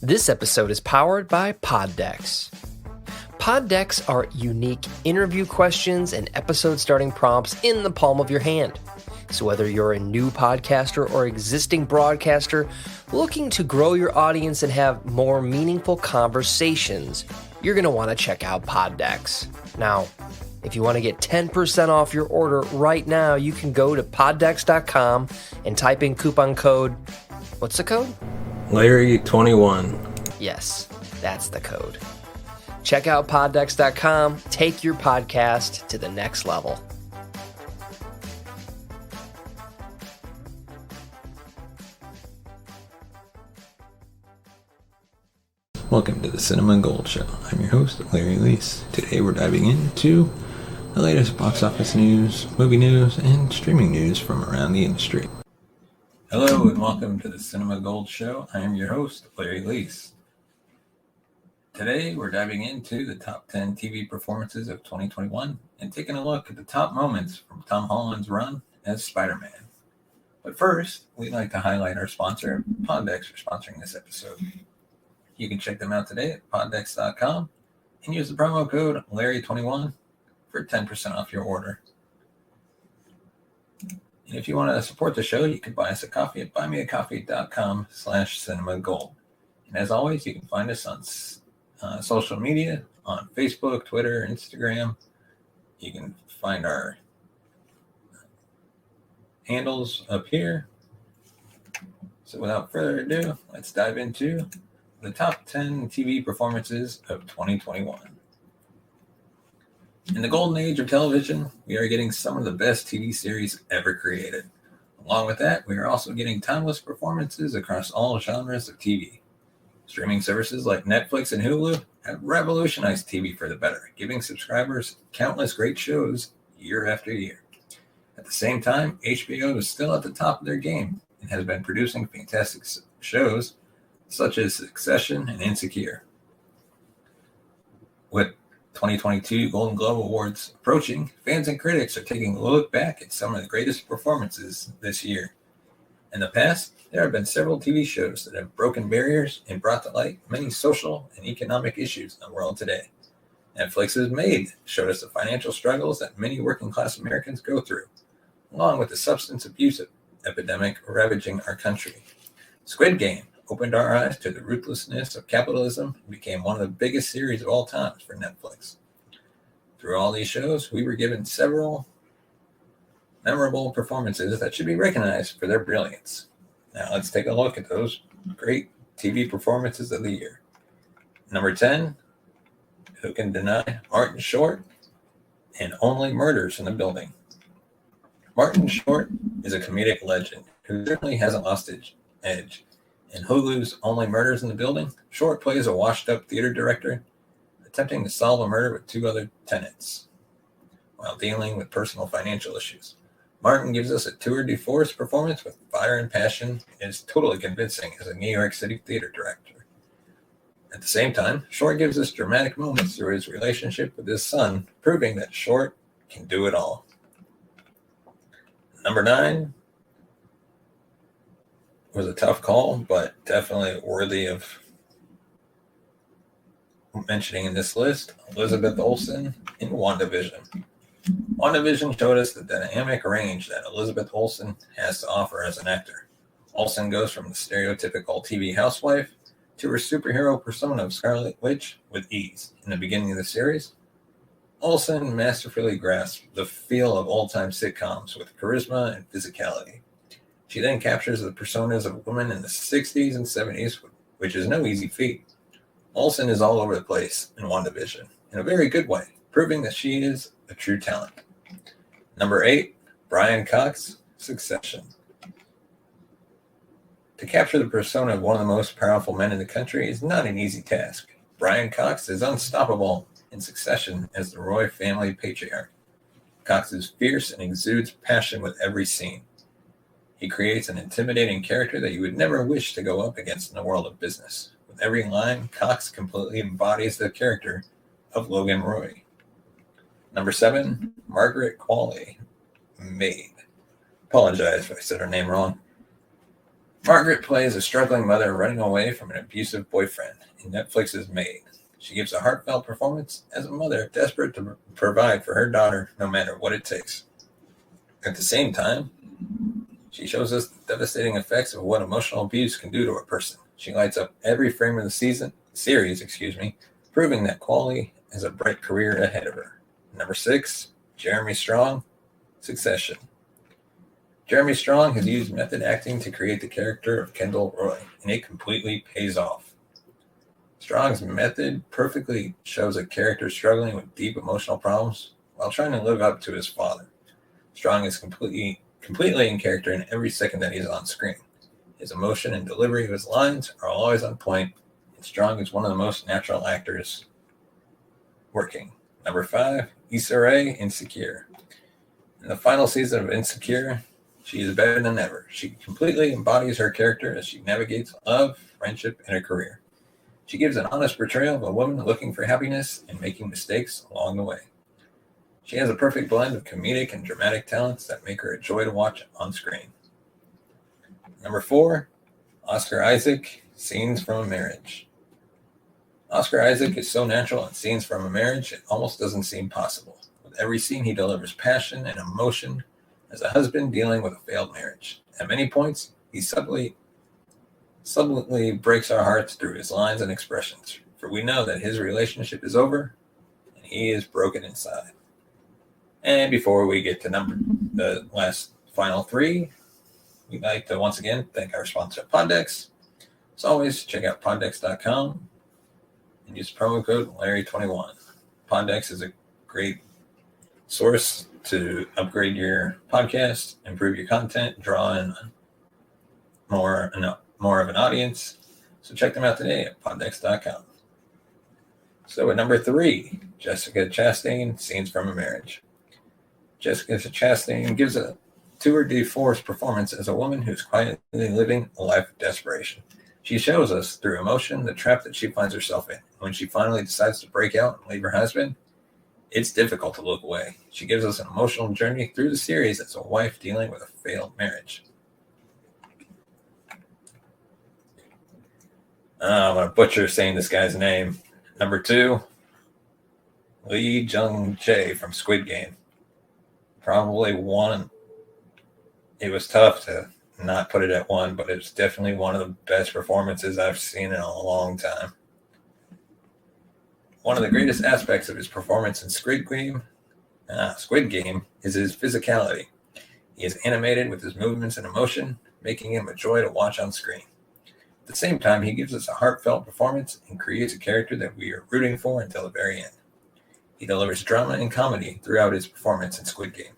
This episode is powered by Pod Decks. Pod Decks are unique interview questions and episode starting prompts in the palm of your hand. So whether you're a new podcaster or existing broadcaster looking to grow your audience and have more meaningful conversations, you're going to want to check out Pod Decks. Now, if you want to get 10% off your order right now, you can go to poddecks.com and type in coupon code. What's the code? Larry21. Yes, that's the code. Check out poddecks.com. Take your podcast to the next level. Welcome to the Cinema Gold Show. I'm your host, Larry Leese. Today we're diving into the latest box office news, movie news, and streaming news from around the industry. Hello and welcome to the Cinema Gold Show. I am your host, Larry Leese. Today we're diving into the top 10 TV performances of 2021 and taking a look at the top moments from Tom Holland's run as Spider-Man. But first, we'd like to highlight our sponsor, Poddex, for sponsoring this episode. You can check them out today at poddex.com and use the promo code Larry21 for 10% off your order. And if you want to support the show, you can buy us a coffee at buymeacoffee.com/cinemagold. And as always, you can find us on social media, on Facebook, Twitter, Instagram. You can find our handles up here. So without further ado, let's dive into the top 10 TV performances of 2021. In the golden age of television, we are getting some of the best TV series ever created. Along with that, we are also getting timeless performances across all genres of TV. Streaming services like Netflix and Hulu have revolutionized TV for the better, giving subscribers countless great shows year after year. At the same time, HBO is still at the top of their game and has been producing fantastic shows such as Succession and Insecure. With 2022 Golden Globe Awards approaching, fans and critics are taking a look back at some of the greatest performances this year. In the past, there have been several TV shows that have broken barriers and brought to light many social and economic issues in the world today. Netflix's Made showed us the financial struggles that many working class Americans go through, along with the substance abuse epidemic ravaging our country. Squid Game opened our eyes to the ruthlessness of capitalism and became one of the biggest series of all time for Netflix. Through all these shows, we were given several memorable performances that should be recognized for their brilliance. Now let's take a look at those great TV performances of the year. Number 10, who can deny Martin Short and Only Murders in the Building? Martin Short is a comedic legend who certainly hasn't lost his edge. In Hulu's Only Murders in the Building, Short plays a washed-up theater director attempting to solve a murder with two other tenants while dealing with personal financial issues. Martin gives us a tour de force performance with fire and passion and is totally convincing as a New York City theater director. At the same time, Short gives us dramatic moments through his relationship with his son, proving that Short can do it all. Number 9 was a tough call, but definitely worthy of mentioning in this list. Elizabeth Olsen in WandaVision. WandaVision showed us the dynamic range that Elizabeth Olsen has to offer as an actor. Olsen goes from the stereotypical TV housewife to her superhero persona of Scarlet Witch with ease. In the beginning of the series, Olsen masterfully grasped the feel of old-time sitcoms with charisma and physicality. She then captures the personas of women in the 60s and 70s, which is no easy feat. Olsen is all over the place in WandaVision, in a very good way, proving that she is a true talent. Number 8, Brian Cox, Succession. To capture the persona of one of the most powerful men in the country is not an easy task. Brian Cox is unstoppable in Succession as the Roy family patriarch. Cox is fierce and exudes passion with every scene. He creates an intimidating character that you would never wish to go up against in the world of business. With every line, Cox completely embodies the character of Logan Roy. Number 7, Margaret Qualley, Maid. Apologize if I said her name wrong. Margaret plays a struggling mother running away from an abusive boyfriend in Netflix's Maid. She gives a heartfelt performance as a mother desperate to provide for her daughter no matter what it takes. At the same time, she shows us the devastating effects of what emotional abuse can do to a person. She lights up every frame of the series, proving that Qualley has a bright career ahead of her. Number 6, Jeremy Strong, Succession. Jeremy Strong has used method acting to create the character of Kendall Roy, and it completely pays off. Strong's method perfectly shows a character struggling with deep emotional problems while trying to live up to his father. Strong is completely in character in every second that he's on screen. His emotion and delivery of his lines are always on point, and Strong is one of the most natural actors working. Number 5, Isa Rae Insecure. In the final season of Insecure, she is better than ever. She completely embodies her character as she navigates love, friendship, and her career. She gives an honest portrayal of a woman looking for happiness and making mistakes along the way. She has a perfect blend of comedic and dramatic talents that make her a joy to watch on screen. Number 4, Oscar Isaac, Scenes from a Marriage. Oscar Isaac is so natural in Scenes from a Marriage, it almost doesn't seem possible. With every scene, he delivers passion and emotion as a husband dealing with a failed marriage. At many points, he subtly breaks our hearts through his lines and expressions, for we know that his relationship is over and he is broken inside. And before we get to the last final 3, we'd like to once again thank our sponsor, Poddex. As always, check out poddex.com and use promo code Larry21. Poddex is a great source to upgrade your podcast, improve your content, draw in more of an audience. So check them out today at poddex.com. So at number 3, Jessica Chastain, Scenes from a Marriage. Jessica Chastain gives a tour de force performance as a woman who's quietly living a life of desperation. She shows us through emotion the trap that she finds herself in. When she finally decides to break out and leave her husband, it's difficult to look away. She gives us an emotional journey through the series as a wife dealing with a failed marriage. I'm going to butcher saying this guy's name. Number 2, Lee Jung-jae from Squid Game. Probably one. It was tough to not put it at 1, but it's definitely one of the best performances I've seen in a long time. One of the greatest aspects of his performance in Squid Game is his physicality. He is animated with his movements and emotion, making him a joy to watch on screen. At the same time, he gives us a heartfelt performance and creates a character that we are rooting for until the very end. He delivers drama and comedy throughout his performance in Squid Game.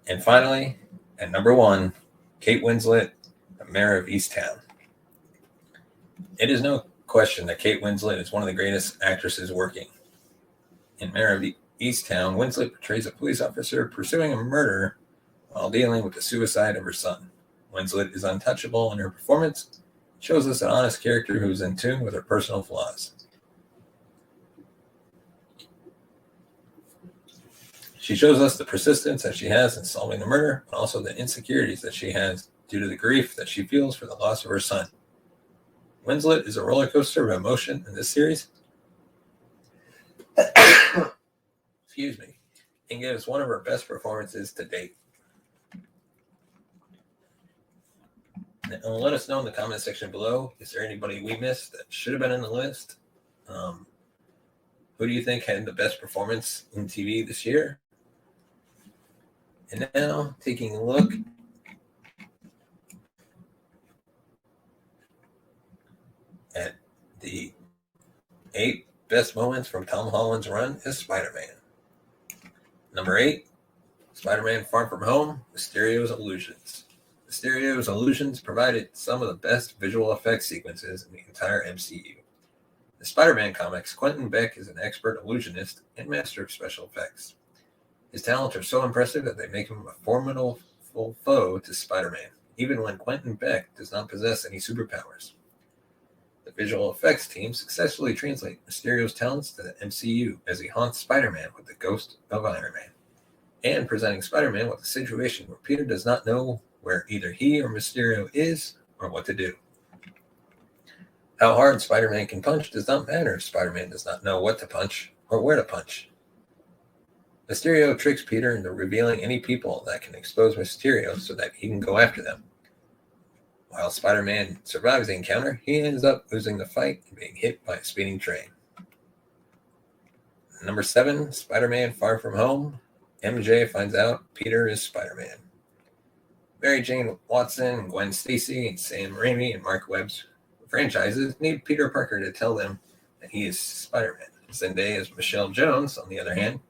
And finally, at number 1, Kate Winslet, the Mayor of Easttown. It is no question that Kate Winslet is one of the greatest actresses working. In Mayor of Easttown, Winslet portrays a police officer pursuing a murder while dealing with the suicide of her son. Winslet is untouchable in her performance, shows us an honest character who is in tune with her personal flaws. She shows us the persistence that she has in solving the murder, but also the insecurities that she has due to the grief that she feels for the loss of her son. Winslet is a roller coaster of emotion in this series. Excuse me. And gives one of her best performances to date. And let us know in the comment section below, is there anybody we missed that should have been on the list? Who do you think had the best performance in TV this year? And now, taking a look at the 8 best moments from Tom Holland's run as Spider-Man. Number 8, Spider-Man Far From Home, Mysterio's Illusions. Mysterio's Illusions provided some of the best visual effects sequences in the entire MCU. In Spider-Man comics, Quentin Beck is an expert illusionist and master of special effects. His talents are so impressive that they make him a formidable foe to Spider-Man, even when Quentin Beck does not possess any superpowers. The visual effects team successfully translate Mysterio's talents to the MCU as he haunts Spider-Man with the ghost of Iron Man, and presenting Spider-Man with a situation where Peter does not know where either he or Mysterio is or what to do. How hard Spider-Man can punch does not matter if Spider-Man does not know what to punch or where to punch. Mysterio tricks Peter into revealing any people that can expose Mysterio so that he can go after them. While Spider-Man survives the encounter, he ends up losing the fight and being hit by a speeding train. Number 7, Spider-Man Far From Home. MJ finds out Peter is Spider-Man. Mary Jane Watson, Gwen Stacy, and Sam Raimi and Mark Webb's franchises need Peter Parker to tell them that he is Spider-Man. Zendaya's Michelle Jones, on the other hand,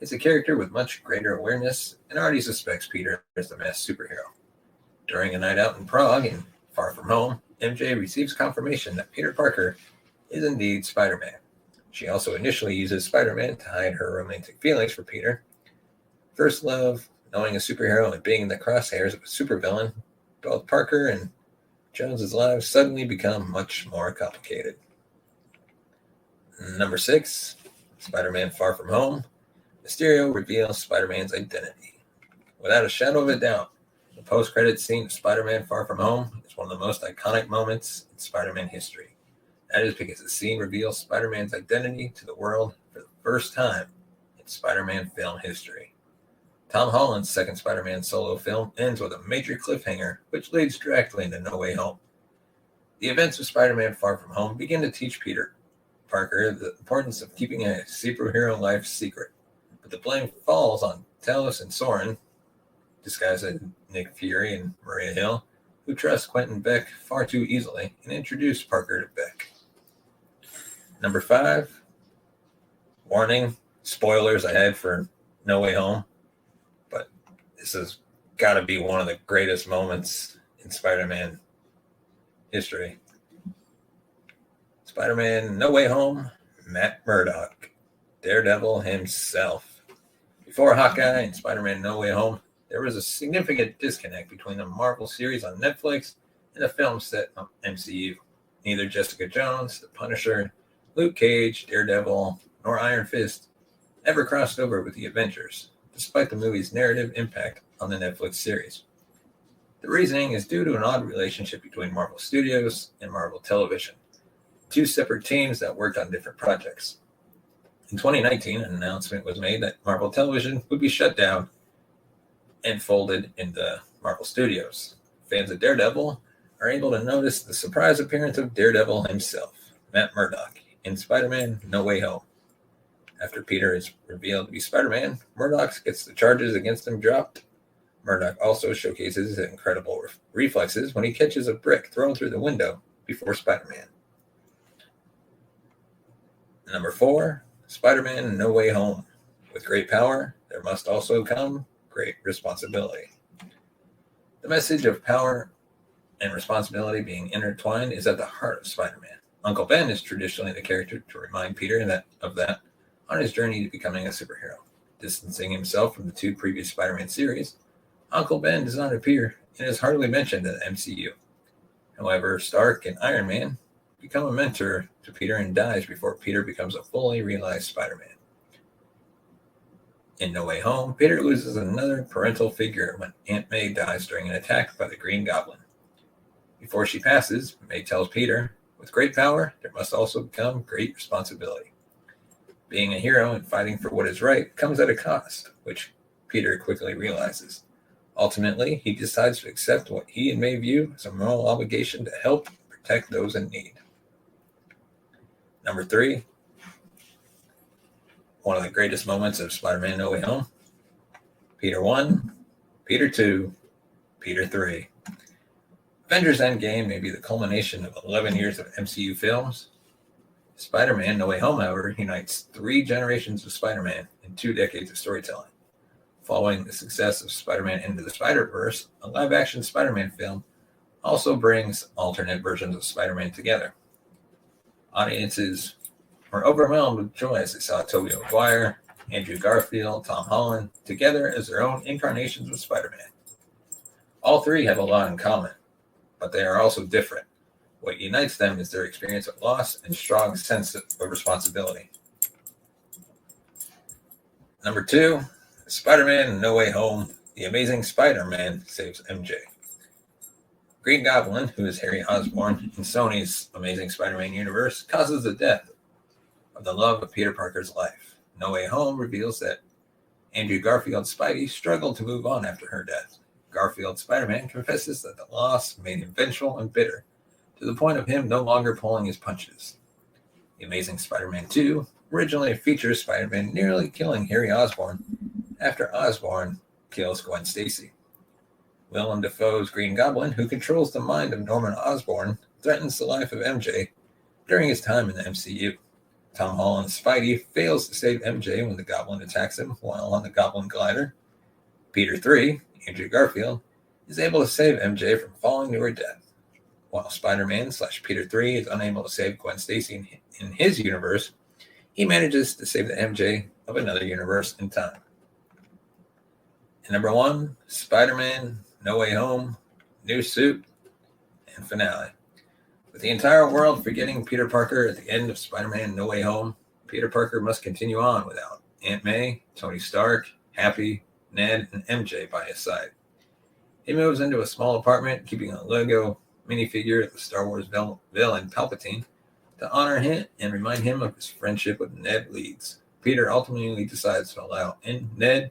is a character with much greater awareness and already suspects Peter as the masked superhero. During a night out in Prague and Far From Home, MJ receives confirmation that Peter Parker is indeed Spider-Man. She also initially uses Spider-Man to hide her romantic feelings for Peter. First love, knowing a superhero, and being in the crosshairs of a supervillain, both Parker and Jones's lives suddenly become much more complicated. Number 6, Spider-Man Far From Home. Mysterio reveals Spider-Man's identity. Without a shadow of a doubt, the post-credits scene of Spider-Man Far From Home is one of the most iconic moments in Spider-Man history. That is because the scene reveals Spider-Man's identity to the world for the first time in Spider-Man film history. Tom Holland's second Spider-Man solo film ends with a major cliffhanger, which leads directly into No Way Home. The events of Spider-Man Far From Home begin to teach Peter Parker the importance of keeping a superhero life secret, but the blame falls on Talos and Soren, disguised as Nick Fury and Maria Hill, who trust Quentin Beck far too easily and introduce Parker to Beck. Number 5, warning, spoilers ahead for No Way Home, but this has got to be one of the greatest moments in Spider-Man history. Spider-Man No Way Home, Matt Murdock, Daredevil himself. Before Hawkeye and Spider-Man No Way Home, there was a significant disconnect between the Marvel series on Netflix and the film set on MCU. Neither Jessica Jones, The Punisher, Luke Cage, Daredevil, nor Iron Fist ever crossed over with the Avengers, despite the movie's narrative impact on the Netflix series. The reasoning is due to an odd relationship between Marvel Studios and Marvel Television, two separate teams that worked on different projects. In 2019, an announcement was made that Marvel Television would be shut down and folded into Marvel Studios. Fans of Daredevil are able to notice the surprise appearance of Daredevil himself, Matt Murdock, in Spider-Man No Way Home. After Peter is revealed to be Spider-Man, Murdock gets the charges against him dropped. Murdock also showcases his incredible reflexes when he catches a brick thrown through the window before Spider-Man. Number 4, Spider-Man No Way Home. With great power, there must also come great responsibility. The message of power and responsibility being intertwined is at the heart of Spider-Man. Uncle Ben is traditionally the character to remind Peter of that on his journey to becoming a superhero. Distancing himself from the two previous Spider-Man series, Uncle Ben does not appear and is hardly mentioned in the MCU. However, Stark and Iron Man become a mentor to Peter and dies before Peter becomes a fully realized Spider-Man. In No Way Home, Peter loses another parental figure when Aunt May dies during an attack by the Green Goblin. Before she passes, May tells Peter, with great power, there must also come great responsibility. Being a hero and fighting for what is right comes at a cost, which Peter quickly realizes. Ultimately, he decides to accept what he and May view as a moral obligation to help protect those in need. Number 3, one of the greatest moments of Spider-Man No Way Home. Peter 1, Peter 2, Peter 3. Avengers Endgame may be the culmination of 11 years of MCU films. Spider-Man No Way Home, however, unites 3 generations of Spider-Man and 2 decades of storytelling. Following the success of Spider-Man Into the Spider-Verse, a live-action Spider-Man film also brings alternate versions of Spider-Man together. Audiences were overwhelmed with joy as they saw Tobey Maguire, Andrew Garfield, Tom Holland together as their own incarnations of Spider-Man. All 3 have a lot in common, but they are also different. What unites them is their experience of loss and strong sense of responsibility. Number 2, Spider-Man No Way Home, The Amazing Spider-Man Saves MJ. Green Goblin, who is Harry Osborn in Sony's Amazing Spider-Man universe, causes the death of the love of Peter Parker's life. No Way Home reveals that Andrew Garfield's Spidey struggled to move on after her death. Garfield's Spider-Man confesses that the loss made him vengeful and bitter, to the point of him no longer pulling his punches. The Amazing Spider-Man 2 originally features Spider-Man nearly killing Harry Osborn after Osborn kills Gwen Stacy. Willem Dafoe's Green Goblin, who controls the mind of Norman Osborn, threatens the life of MJ during his time in the MCU. Tom Holland's Spidey fails to save MJ when the Goblin attacks him while on the Goblin Glider. Peter 3, Andrew Garfield, is able to save MJ from falling to her death. While Spider-Man/Peter 3 is unable to save Gwen Stacy in his universe, he manages to save the MJ of another universe in time. And number 1, Spider-Man No Way Home, new suit, and finale. With the entire world forgetting Peter Parker at the end of Spider-Man No Way Home, Peter Parker must continue on without Aunt May, Tony Stark, Happy, Ned, and MJ by his side. He moves into a small apartment, keeping a Lego minifigure of the Star Wars villain Palpatine to honor him and remind him of his friendship with Ned Leeds. Peter ultimately decides to allow Ned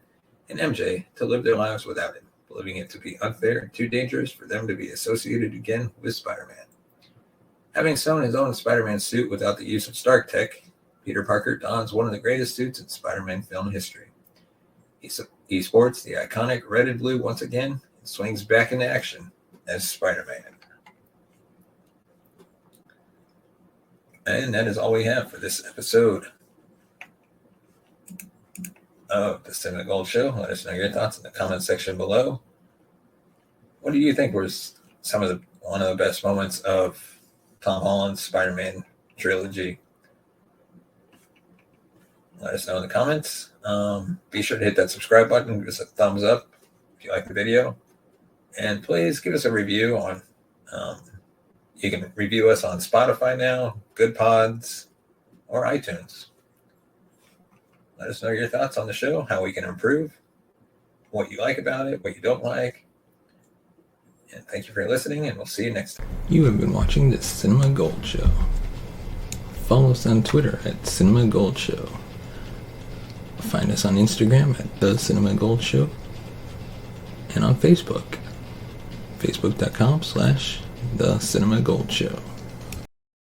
and MJ to live their lives without him, believing it to be unfair and too dangerous for them to be associated again with Spider-Man. Having sewn his own Spider-Man suit without the use of Stark tech, Peter Parker dons one of the greatest suits in Spider-Man film history. He sports the iconic red and blue once again and swings back into action as Spider-Man. And that is all we have for this episode of the Cinema Gold Show. Let us know your thoughts in the comment section below. What do you think was one of the best moments of Tom Holland's Spider-Man trilogy? Let us know in the comments. Be sure to hit that subscribe button, give us a thumbs up if you like the video, and please give us a review on. You can review us on Spotify now, Good Pods, or iTunes. Let us know your thoughts on the show, how we can improve, what you like about it, what you don't like. And thank you for listening, and we'll see you next time. You have been watching the Cinema Gold Show. Follow us on Twitter at Cinema Gold Show. Find us on Instagram at The Cinema Gold Show. And on Facebook, facebook.com/The Cinema Gold Show.